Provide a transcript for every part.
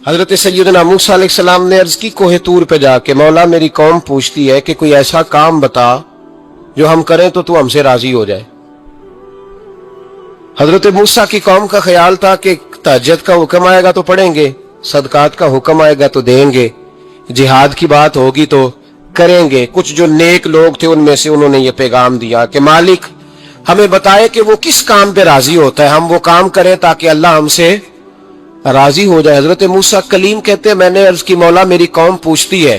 حضرت سیدنا موسیٰ علیہ السلام نے عرض کی کوہ طور پہ جا کے، مولا میری قوم پوچھتی ہے کہ کوئی ایسا کام بتا جو ہم کریں تو تو ہم سے راضی ہو جائے۔ حضرت موسیٰ کی قوم کا خیال تھا کہ تہجد کا حکم آئے گا تو پڑھیں گے، صدقات کا حکم آئے گا تو دیں گے، جہاد کی بات ہوگی تو کریں گے۔ کچھ جو نیک لوگ تھے ان میں سے انہوں نے یہ پیغام دیا کہ مالک ہمیں بتائے کہ وہ کس کام پہ راضی ہوتا ہے، ہم وہ کام کریں تاکہ اللہ ہم سے راضی ہو جائے۔ حضرت موسیٰ کلیم کہتے ہیں میں نے عرض کی مولا میری قوم پوچھتی ہے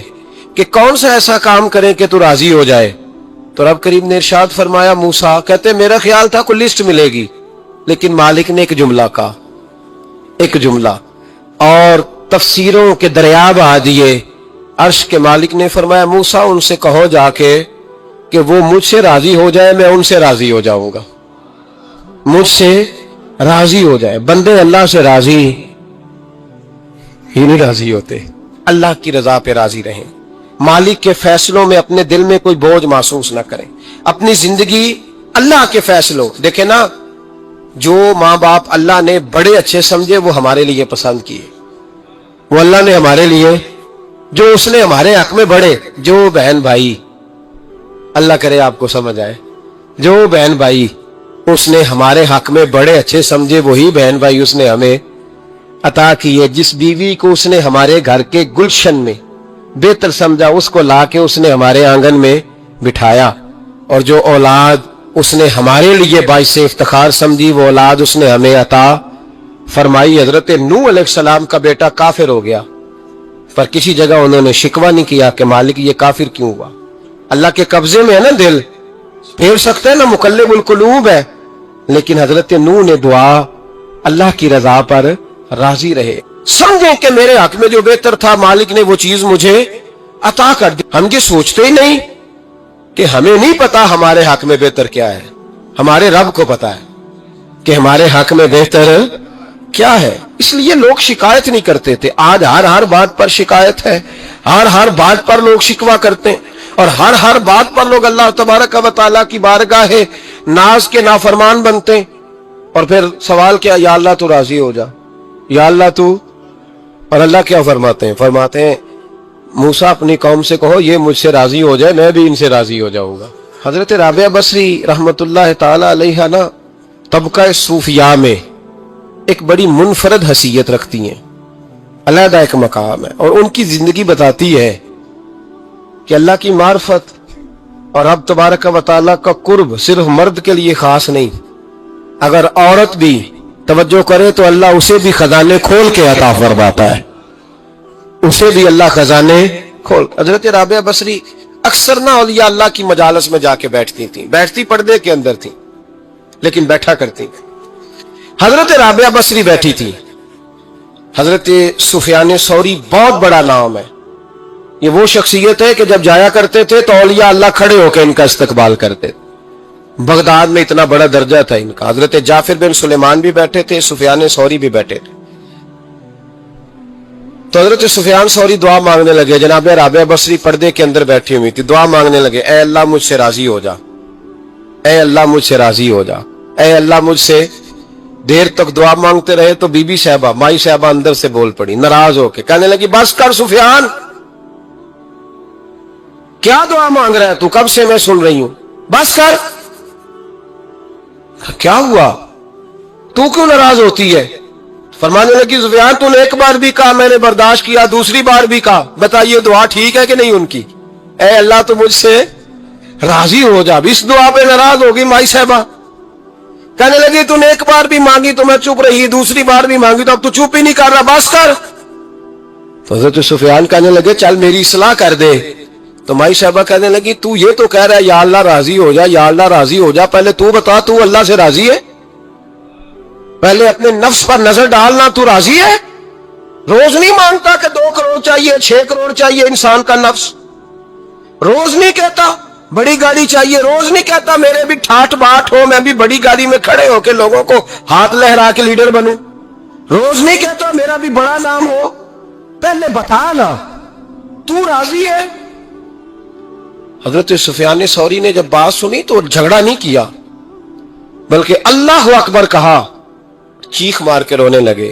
کہ کون سا ایسا کام کریں کہ تو راضی ہو جائے، تو رب کریم نے ارشاد فرمایا موسیٰ کہتے میرا خیال تھا کوئی لسٹ ملے گی، لیکن مالک نے ایک جملہ کہا، ایک جملہ، اور تفسیروں کے دریا بہا دیے۔ عرش کے مالک نے فرمایا موسیٰ ان سے کہو جا کے کہ وہ مجھ سے راضی ہو جائے، میں ان سے راضی ہو جاؤں گا، مجھ سے راضی ہو جائے۔ بندے اللہ سے راضی ہی نہیں راضی ہوتے، اللہ کی رضا پہ راضی رہیں، مالک کے فیصلوں میں اپنے دل میں کوئی بوجھ محسوس نہ کریں، اپنی زندگی اللہ کے فیصلوں۔ دیکھیں نا، جو ماں باپ اللہ نے بڑے اچھے سمجھے وہ ہمارے لیے پسند کیے، وہ اللہ نے ہمارے لیے، جو اس نے ہمارے حق میں بڑے، جو بہن بھائی، اللہ کرے آپ کو سمجھ آئے، جو بہن بھائی اس نے ہمارے حق میں بڑے اچھے سمجھے وہی بہن بھائی اس نے ہمیں عطا کیے۔ جس بیوی کو اس نے ہمارے گھر کے گلشن میں بہتر سمجھا اس کو لا کے اس نے ہمارے آنگن میں بٹھایا، اور جو اولاد اس نے ہمارے لیے باعث افتخار سمجھی وہ اولاد اس نے ہمیں عطا فرمائی۔ حضرت نوح علیہ السلام کا بیٹا کافر ہو گیا، پر کسی جگہ انہوں نے شکوہ نہیں کیا کہ مالک یہ کافر کیوں ہوا۔ اللہ کے قبضے میں ہے نا، دل پھیر سکتا ہے نا، مقلب القلوب ہے، لیکن حضرت نوح نے دعا اللہ کی رضا پر راضی رہے، سمجھیں کہ میرے حق میں جو بہتر تھا مالک نے وہ چیز مجھے عطا کر دی۔ ہم یہ سوچتے ہی نہیں کہ ہمیں نہیں پتا ہمارے حق میں بہتر کیا ہے، ہمارے رب کو پتا ہے کہ ہمارے حق میں بہتر کیا ہے، اس لیے لوگ شکایت نہیں کرتے تھے۔ آج ہر بات پر شکایت ہے، ہر بات پر لوگ شکوہ کرتے ہیں، اور ہر بات پر لوگ اللہ تبارک و تعالیٰ کی بارگاہ ناز کے نافرمان بنتے ہیں، اور پھر سوال کیا، یا اللہ تو راضی ہو جا، یا اللہ تو، اور اللہ کیا فرماتے ہیں موسیٰ اپنی قوم سے کہو یہ مجھ سے راضی ہو جائے میں بھی ان سے راضی ہو جاؤں گا۔ حضرت رابعہ بصری رحمت اللہ تعالی علیہ نا طبقہ صوفیاء میں ایک بڑی منفرد حیثیت رکھتی ہیں، علیحدہ ایک مقام ہے، اور ان کی زندگی بتاتی ہے کہ اللہ کی معرفت اور رب تبارک و تعالیٰ کا قرب صرف مرد کے لیے خاص نہیں، اگر عورت بھی توجہ کرے تو اللہ اسے بھی خزانے کھول کے عطا فرماتا ہے، اسے بھی اللہ خزانے کھول۔ حضرت رابعہ بصری اکثر نہ اولیاء اللہ کی مجالس میں جا کے بیٹھتی تھیں، بیٹھتی پردے کے اندر تھیں لیکن بیٹھا کرتی۔ حضرت رابعہ بصری بیٹھی تھی، حضرت سفیان ثوری بہت بڑا نام ہے، یہ وہ شخصیت ہے کہ جب جایا کرتے تھے تو اولیاء اللہ کھڑے ہو کے ان کا استقبال کرتے تھے، بغداد میں اتنا بڑا درجہ تھا ان کا۔ حضرت جعفر بن سلیمان بھی بیٹھے تھے، سفیان ثوری بھی بیٹھے تھے، تو حضرت سفیان ثوری دعا مانگنے لگے، جناب رابعہ بصری پردے کے اندر بیٹھی ہوئی تھی، دعا مانگنے لگے، اے اللہ مجھ سے راضی ہو جا، اے اللہ مجھ سے راضی ہو جا، اے اللہ مجھ سے۔ دیر تک دعا مانگتے رہے تو بی بی صاحبہ، مائی صاحبہ اندر سے بول پڑی ناراض ہو کے، کہنے لگی بس کر سفیان، کیا دعا مانگ رہا ہے تو، کب سے میں سن رہی ہوں، بس کر۔ کیا ہوا، تو کیوں ناراض ہوتی ہے؟ فرمانے لگی سفیان تو نے ایک بار بھی کہا میں نے برداشت کیا، دوسری بار بھی کہا، بتائیے دعا ٹھیک ہے کہ نہیں ان کی؟ اے اللہ تو مجھ سے راضی ہو جا، اس دعا پہ ناراض ہوگی مائی صاحبہ، کہنے لگی تو نے ایک بار بھی مانگی تو میں چپ رہی، دوسری بار بھی مانگی تو اب تو چپ ہی نہیں کر رہا، بس کر۔ تو حضرت سفیان کہنے لگے چل میری اصلاح کر دے، تو مائی صاحبہ کہنے لگی تو یہ تو کہہ رہا ہے یا اللہ راضی ہو جا، یا اللہ راضی ہو جا، پہلے تو بتا تو اللہ سے راضی ہے؟ پہلے اپنے نفس پر نظر ڈالنا، تو راضی ہے؟ روز نہیں مانگتا کہ 2 کروڑ چاہیے، 6 کروڑ چاہیے، انسان کا نفس روز نہیں کہتا بڑی گاڑی چاہیے، روز نہیں کہتا میرے بھی ٹھاٹ باٹ ہو، میں بھی بڑی گاڑی میں کھڑے ہو کے لوگوں کو ہاتھ لہرا کے لیڈر بنوں، روز نہیں کہتا میرا بھی بڑا نام ہو، پہلے بتا نا تو راضی ہے؟ حضرت سفیان ثوری نے جب بات سنی تو جھگڑا نہیں کیا بلکہ اللہ اکبر کہا، چیخ مار کے رونے لگے،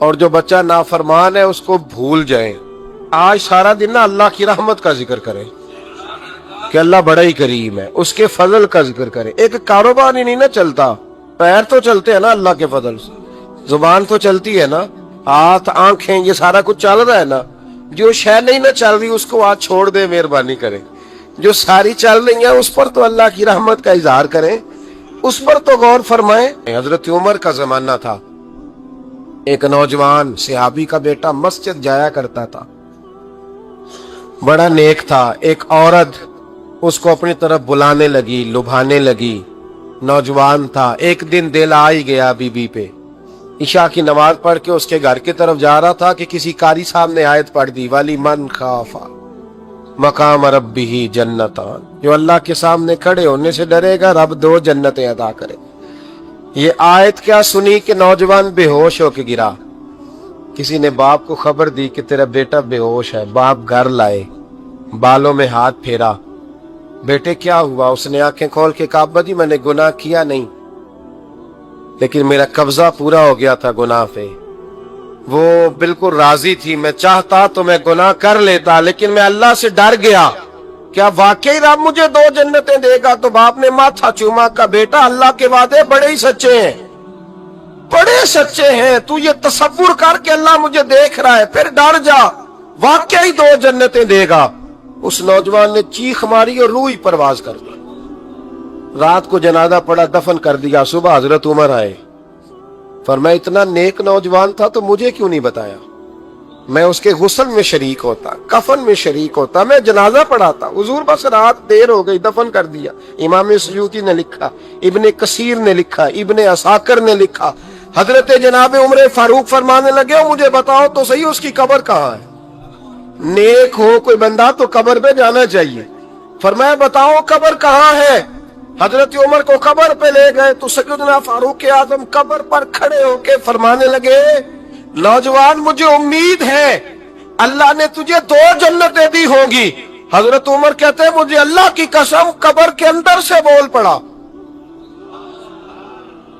اور جو بچہ نافرمان ہے اس کو بھول جائیں. آج سارا دن نا اللہ کی رحمت کا ذکر کریں کہ اللہ بڑا ہی کریم ہے, اس کے فضل کا ذکر کریں. ایک کاروبار ہی نہیں نا چلتا, پیر تو چلتے ہیں نا اللہ کے فضل سے, زبان تو چلتی ہے نا, ہاتھ آنکھیں یہ سارا کچھ چل رہا ہے نا. جو شے نہیں نہ چل رہی اس کو آج چھوڑ دے, مہربانی کریں. جو ساری چل رہی ہیں اس پر تو اللہ کی رحمت کا اظہار کریں, اس پر تو غور فرمائیں. حضرت عمر کا زمانہ تھا, ایک نوجوان صحابی کا بیٹا مسجد جایا کرتا تھا, بڑا نیک تھا. ایک عورت اس کو اپنی طرف بلانے لگی, لبھانے لگی. نوجوان تھا, ایک دن دل آ ہی گیا بی بی پہ. عشاء کی نماز پڑھ کے اس کے گھر کی طرف جا رہا تھا کہ کسی قاری صاحب نے آیت پڑھ دی, ولی من خاف مقام ربہ جنتان, جو اللہ کے سامنے کھڑے ہونے سے ڈرے گا رب 2 جنتیں عطا کرے. یہ آیت کیا سنی کہ نوجوان بے ہوش ہو کے گرا. کسی نے باپ کو خبر دی کہ تیرا بیٹا بے ہوش ہے. باپ گھر لائے, بالوں میں ہاتھ پھیرا, بیٹے کیا ہوا؟ اس نے آنکھیں کھول کے کہا ابا جی میں نے گناہ کیا نہیں, لیکن میرا قبضہ پورا ہو گیا تھا گناہ پہ. وہ بالکل راضی تھی, میں چاہتا تو میں گناہ کر لیتا, لیکن میں اللہ سے ڈر گیا. کیا واقعی رب مجھے 2 جنتیں دے گا؟ تو باپ نے ماتھا چوما, کا بیٹا اللہ کے وعدے بڑے ہی سچے ہیں, بڑے سچے ہیں. تو یہ تصور کر کے اللہ مجھے دیکھ رہا ہے, پھر ڈر جا, واقعی 2 جنتیں دے گا. اس نوجوان نے چیخ ماری اور روح ہی پرواز کر دی. رات کو جنازہ پڑا, دفن کر دیا. صبح حضرت عمر آئے, فرمایا اتنا نیک نوجوان تھا تو مجھے کیوں نہیں بتایا؟ میں اس کے غسل میں شریک ہوتا, کفن میں شریک ہوتا, میں جنازہ پڑھاتا. حضور بس رات دیر ہو گئی, دفن کر دیا. امام سیوطی نے لکھا, ابن کثیر نے لکھا, ابن عساکر نے لکھا. حضرت جناب عمر فاروق فرمانے لگے مجھے بتاؤ تو صحیح اس کی قبر کہاں ہے؟ نیک ہو کوئی بندہ تو قبر پہ جانا چاہیے. فرمایا بتاؤ قبر کہاں ہے؟ حضرت عمر کو قبر پہ لے گئے تو سیدنا فاروق اعظم قبر پر کھڑے ہو کے فرمانے لگے نوجوان مجھے امید ہے اللہ نے تجھے 2 جنتیں دی ہوں گی. حضرت عمر کہتے ہیں مجھے اللہ کی قسم قبر کے اندر سے بول پڑا,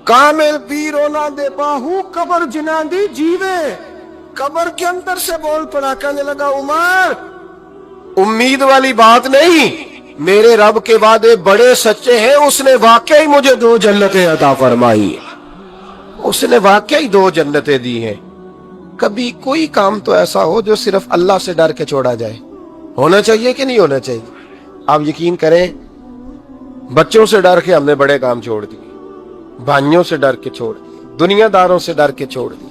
کامل پیرونا دے باہو قبر جنا دی جیوے. قبر کے اندر سے بول پڑا, کہنے لگا عمر امید والی بات نہیں, میرے رب کے وعدے بڑے سچے ہیں, اس نے واقعی مجھے 2 جنتیں عطا فرمائی, اس نے واقعی 2 جنتیں دی ہیں. کبھی کوئی کام تو ایسا ہو جو صرف اللہ سے ڈر کے چھوڑا جائے, ہونا چاہیے کہ نہیں ہونا چاہیے؟ آپ یقین کریں بچوں سے ڈر کے ہم نے بڑے کام چھوڑ دیے, بھائیوں سے ڈر کے چھوڑ دیے, دنیا داروں سے ڈر کے چھوڑ دیے.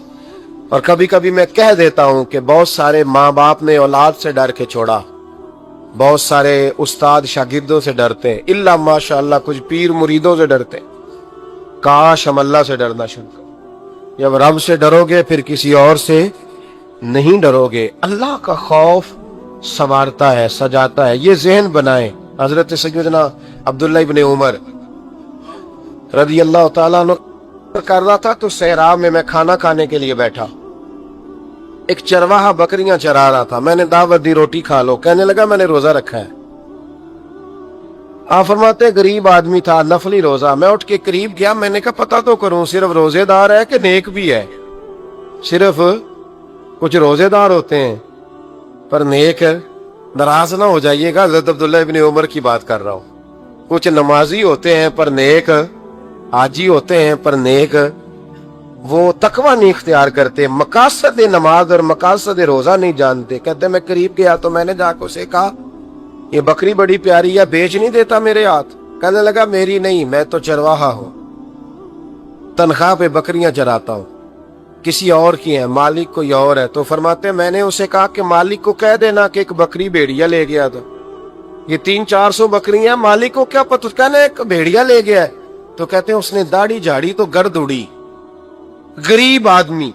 اور کبھی کبھی میں کہہ دیتا ہوں کہ بہت سارے ماں باپ نے اولاد سے ڈر کے چھوڑا, بہت سارے استاد شاگردوں سے ڈرتے ہیں, الا ماشاءاللہ کچھ پیر مریدوں سے ڈرتے ہیں. کاش ہم اللہ سے ڈرنا شروع کریں. جب رب سے ڈرو گے پھر کسی اور سے نہیں ڈرو گے. اللہ کا خوف سنوارتا ہے, سجاتا ہے, یہ ذہن بنائیں. حضرت سیدنا عبداللہ ابن عمر رضی اللہ تعالیٰ عنہ کر رہا تھا تو صحرا میں کھانا کھانے کے لیے بیٹھا. ایک چرواہا بکریاں چرا رہا تھا, میں نے دعوت دی روٹی کھا لو, کہنے لگا میں نے روزہ رکھا ہے. آپ فرماتے غریب آدمی تھا, نفلی روزہ. میں اٹھ کے قریب گیا, میں نے کہا پتہ تو کروں صرف روزے دار ہے کہ نیک بھی ہے؟ صرف کچھ روزے دار ہوتے ہیں پر نیک, ناراض نہ ہو جائیے گا, حضرت عبداللہ ابن عمر کی بات کر رہا ہوں. کچھ نمازی ہوتے ہیں پر نیک, حاجی ہوتے ہیں پر نیک, وہ تقوی نہیں اختیار کرتے, مقاصد نماز اور مقاصد روزہ نہیں جانتے. کہتے میں قریب گیا تو میں نے جا کے اسے کہا یہ بکری بڑی پیاری ہے, بیچ نہیں دیتا میرے ہاتھ؟ کہنے لگا میری نہیں, میں تو چرواہا ہوں, تنخواہ پہ بکریاں چراتا ہوں, کسی اور کی ہیں, مالک کوئی اور ہے. تو فرماتے میں نے اسے کہا کہ مالک کو کہہ دینا کہ ایک بکری بھیڑیا لے گیا تھا, یہ 300-400 بکریاں, مالک کو کیا پتہ, کہنے ایک بھیڑیا لے گیا ہے. تو کہتے ہیں اس نے داڑھی جھاڑی تو گرد اڑی, غریب آدمی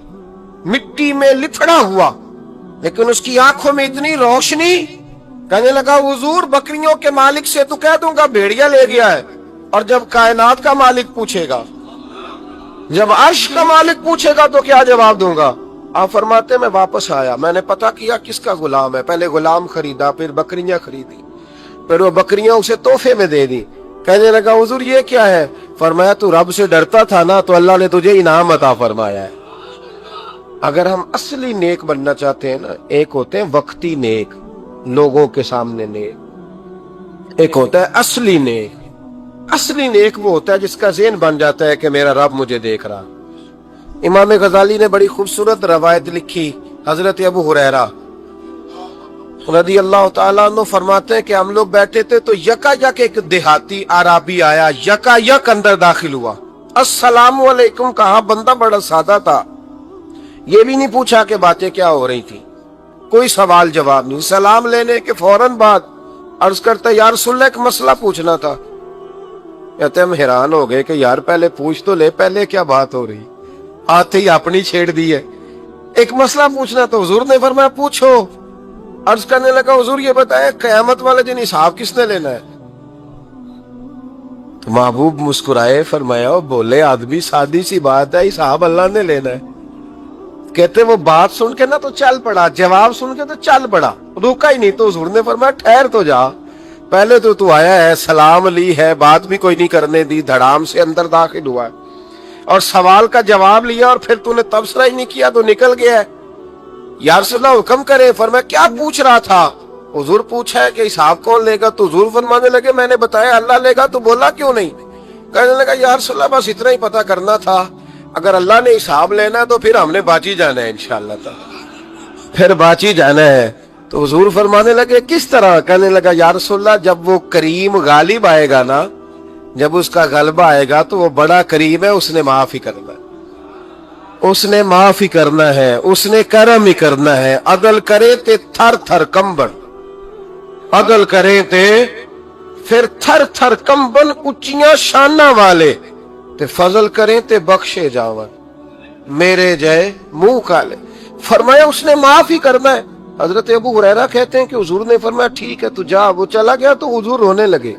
مٹی میں لتھڑا ہوا, لیکن اس کی آنکھوں میں اتنی روشنی. کہنے لگا حضور بکریوں کے مالک سے تو کہہ دوں گا بھیڑیا لے گیا ہے, اور جب کائنات کا مالک پوچھے گا, جب عرش کا مالک پوچھے گا تو کیا جواب دوں گا؟ آپ فرماتے میں واپس آیا, میں نے پتہ کیا کس کا غلام ہے, پہلے غلام خریدا, پھر بکریاں خریدی, پھر وہ بکریاں اسے تحفے میں دے دی. کہنے لگا حضور یہ کیا ہے؟ فرمایا تو رب سے ڈرتا تھا نا تو اللہ نے تجھے انعام عطا فرمایا ہے. اگر ہم اصلی نیک بننا چاہتے ہیں نا، ایک ہوتے ہیں وقتی نیک، لوگوں کے سامنے نیک، ایک ہوتا ہے اصلی نیک۔ اصلی نیک وہ ہوتا ہے جس کا ذہن بن جاتا ہے کہ میرا رب مجھے دیکھ رہا۔ امام غزالی نے بڑی خوبصورت روایت لکھی، حضرت ابو ہریرہ رضی اللہ تعالیٰ عنہ فرماتے ہیں کہ ہم لوگ بیٹھے تھے تو یکا یک ایک دیہاتی عربی آیا، یکا یک اندر داخل ہوا، السلام علیکم کہا۔ بندہ بڑا سادہ تھا، یہ بھی نہیں پوچھا کہ باتیں کیا ہو رہی تھی، کوئی سوال جواب نہیں، سلام لینے کے فوراً بعد عرض کرتا یا رسول اللہ ایک مسئلہ پوچھنا تھا۔ کہتے ہم حیران ہو گئے کہ یار پہلے پوچھ تو لے، پہلے کیا بات ہو رہی، آتے ہی اپنی چھیڑ دی ہے۔ ایک مسئلہ پوچھنا تو حضور نے فرمایا پوچھو۔ عرض کرنے لگا حضور یہ بتائے قیامت والے دن حساب کس نے لینا ہے؟ تو محبوب مسکرائے، فرمایا بولے آدمی سادی سی بات ہے، حساب اللہ نے لینا ہے۔ کہتے وہ بات سن کے نا تو چل پڑا، جواب سن کے تو چل پڑا، رکا ہی نہیں۔ تو حضور نے فرمایا ٹھہر تو جا، پہلے تو آیا ہے، سلام لی ہے، بات بھی کوئی نہیں کرنے دی، دھڑام سے اندر داخل ہوا ہے اور سوال کا جواب لیا اور پھر تو نے تبصرہ ہی نہیں کیا تو نکل گیا ہے۔ یا رسول اللہ حکم کرے۔ فرمایا کیا پوچھ رہا تھا؟ حضور پوچھا ہے کہ حساب کون لے گا؟ تو حضور فرمانے لگے میں نے بتایا اللہ لے گا، تو بولا کیوں نہیں؟ کہنے لگا یا رسول اللہ بس اتنا ہی پتا کرنا تھا، اگر اللہ نے حساب لینا ہے تو پھر ہم نے باچی جانا ہے انشاءاللہ تعالی، پھر باچی جانا ہے۔ تو حضور فرمانے لگے کس طرح؟ کہنے لگا یا رسول اللہ جب وہ کریم غالب آئے گا نا، جب اس کا غلبہ آئے گا تو وہ بڑا کریم ہے، اس نے معاف ہی کرنا ہے، اس نے معاف ہی کرنا ہے، اس نے کرم ہی کرنا ہے۔ عدل کرے تے تھر تھر کمبن، عدل کرے تے پھر تھر تھر کمبن، اچیاں شانہ والے تے فضل کریں تے بخشے جاون، میرے جائے منہ کالے۔ فرمایا اس نے معاف ہی کرنا ہے۔ حضرت ابو ہریرہ کہتے ہیں کہ حضور نے فرمایا ٹھیک ہے تو جا۔ وہ چلا گیا تو حضور رونے لگے۔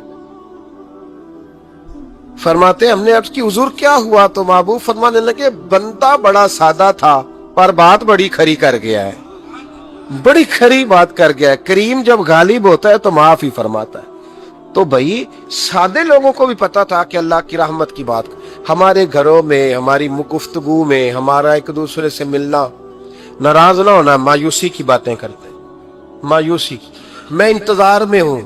فرماتے ہم نے عرض کی حضور کیا ہوا؟ تو محبوب فرمانے لگے بندہ بڑا سادہ تھا پر بات بڑی کھری کر گیا ہے، بڑی کھری بات کر گیا ہے۔ کریم جب غالب ہوتا ہے تو معاف ہی فرماتا ہے۔ تو بھائی سادے لوگوں کو بھی پتا تھا کہ اللہ کی رحمت کی بات، ہمارے گھروں میں، ہماری گفتگو میں، ہمارا ایک دوسرے سے ملنا، ناراض نہ ہونا، مایوسی کی باتیں کرتے ہیں، مایوسی۔ میں انتظار میں ہوں،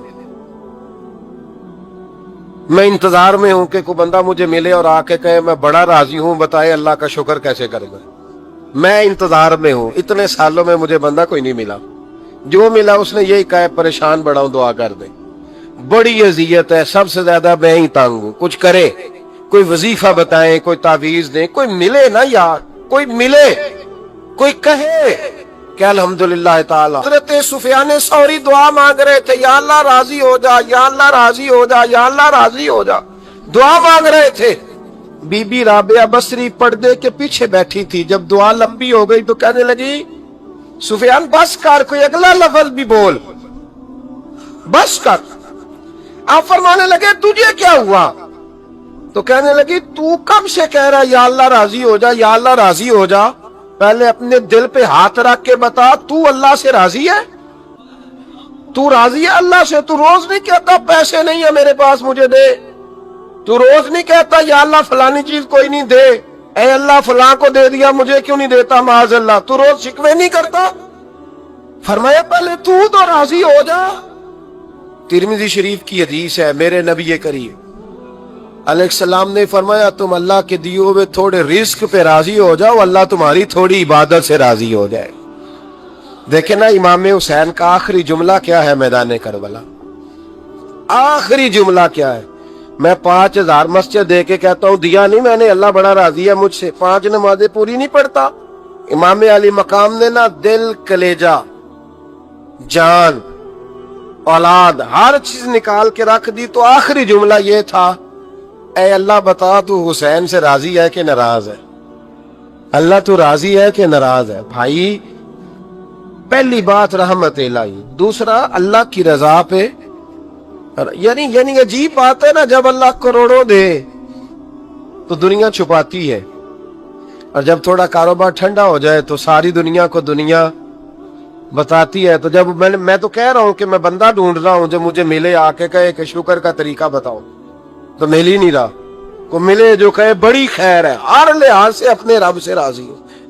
میں انتظار میں ہوں کہ کوئی بندہ مجھے ملے اور آ کے کہے میں بڑا راضی ہوں، بتائے اللہ کا شکر کیسے کرے گا۔ میں انتظار میں ہوں، اتنے سالوں میں مجھے بندہ کوئی نہیں ملا، جو ملا اس نے یہی کہا پریشان بڑا ہوں دعا کر دے، بڑی اذیت ہے، سب سے زیادہ میں ہی تنگ ہوں، کچھ کرے، کوئی وظیفہ بتائیں، کوئی تعویذ دیں، کوئی ملے نا یار، کوئی ملے، کوئی کہے کہ الحمدللہ تعالی۔ حضرت سفیان ثوری دعا مانگ رہے تھے، یا اللہ راضی ہو جا، یا اللہ راضی ہو جا، یا اللہ راضی ہو جا، دعا مانگ رہے تھے۔ بی بی رابعہ بصری پردے کے پیچھے بیٹھی تھی، جب دعا لمبی ہو گئی تو کہنے لگی سفیان بس کر، کوئی اگلا لفظ بھی بول، بس کر۔ آپ فرمانے لگے تجھے کیا ہوا؟ تو کہنے لگی تو کب سے کہہ رہا یا اللہ راضی ہو جا، یا اللہ راضی ہو جا، پہلے اپنے دل پہ ہاتھ رکھ کے بتا تو اللہ سے راضی ہے؟ تو راضی ہے اللہ سے؟ تو روز نہیں کہتا پیسے نہیں ہے میرے پاس مجھے دے؟ تو روز نہیں کہتا یا اللہ فلانی چیز کوئی نہیں دے، اے اللہ فلاں کو دے دیا مجھے کیوں نہیں دیتا معاذ اللہ؟ تو روز شکوے نہیں کرتا؟ فرمایا پہلے تو راضی ہو جا۔ ترمذی شریف کی حدیث ہے، میرے نبی کریم علیہ السلام نے فرمایا تم اللہ کے دیے ہوئے تھوڑے رزق پہ راضی ہو جاؤ، اللہ تمہاری تھوڑی عبادت سے راضی ہو جائے۔ دیکھیں نا امام حسین کا آخری جملہ کیا ہے میدان کربلا، آخری جملہ کیا ہے؟ میں 5000 مسجد دے کے کہتا ہوں دیا نہیں میں نے، اللہ بڑا راضی ہے مجھ سے، 5 نمازیں پوری نہیں پڑھتا۔ امام علی مقام نے نا دل، کلیجہ، جان، اولاد، ہر چیز نکال کے رکھ دی، تو آخری جملہ یہ تھا اے اللہ بتا تو حسین سے راضی ہے کہ ناراض ہے؟ اللہ تو راضی ہے کہ ناراض ہے؟ بھائی پہلی بات رحمت الہی، دوسرا اللہ کی رضا پہ، یعنی عجیب بات ہے نا، جب اللہ کروڑوں دے تو دنیا چھپاتی ہے، اور جب تھوڑا کاروبار ٹھنڈا ہو جائے تو ساری دنیا کو دنیا بتاتی ہے۔ تو جب میں تو کہہ رہا ہوں کہ میں بندہ ڈھونڈ رہا ہوں جو مجھے ملے، آ کے کہے کہ شکر کا طریقہ بتاؤ، تو مل ہی نہیں رہا۔ کو ملے جو کہے بڑی خیر ہے، ہر لحاظ سے اپنے رب سے راضی ہو،